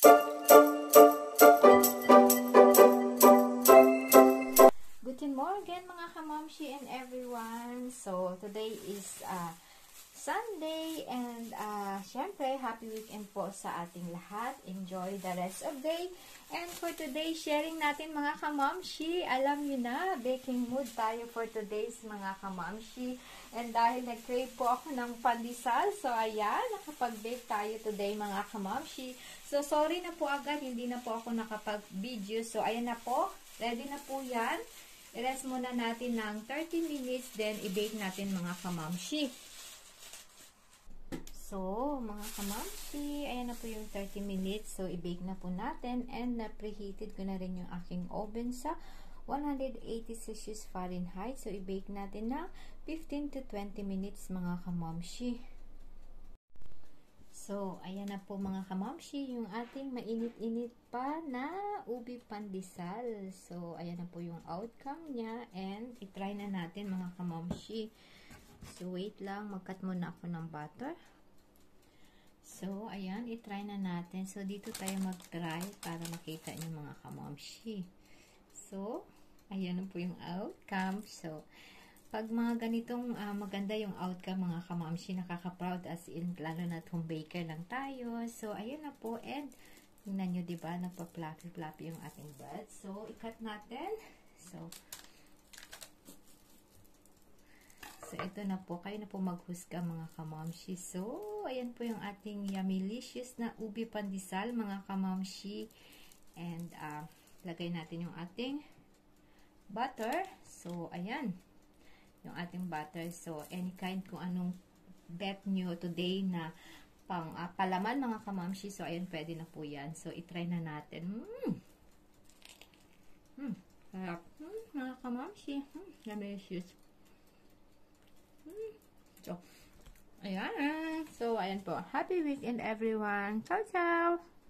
Guten Morgen mga kamamshi and everyone. So, today is Sunday and syempre, happy weekend po sa ating lahat. Enjoy the rest of day. And for today, sharing natin mga kamamshi, alam nyo na, baking mood tayo for today's mga kamamshi. And dahil nag-crave po ako ng pandesal, so ayan, nakapag-bake tayo today mga kamamshi. So, sorry na po agad, hindi na po ako nakapag-video. So, ayan na po, ready na po yan. I-rest muna natin ng 30 minutes, then i-bake natin mga kamamshi. So, mga kamamshi, ayan na po yung 30 minutes. So, i-bake na po natin. And na-preheated ko na rin yung aking oven sa 180 Celsius Fahrenheit. So, i-bake natin na 15 to 20 minutes mga kamamshi. So, ayan na po mga kamamshi, yung ating mainit-init pa na ubi pandesal. So, ayan na po yung outcome niya. And, itry na natin mga kamamshi. So, wait lang, mag-cut muna ako ng butter. So, ayan, itry na natin. So, dito tayo mag-try para makita niyo mga kamamshi. So, ayan na po yung outcome. So, pag mga ganitong maganda yung outcome mga kamamshi, nakaka-proud as in, lalo na home baker lang tayo. So, ayun na po. And, tingnan nyo diba, nagpa-fluffy-fluffy yung ating bread. So, i-cut natin. So, ito na po. Kayo na po maghusga mga kamamshi. So, ayan po yung ating yummylicious na ubi pandesal mga kamamshi. And, lagay natin yung ating butter. So, ayan. Yung ating butter. So, any kind kung anong bet nyo today na pang palaman mga kamamshi. So, ayan, pwede na po yan. So, itry na natin. Sarap. Mga kamamshi. Delicious. So, ayan. So, ayan po. Happy weekend everyone. Ciao, ciao!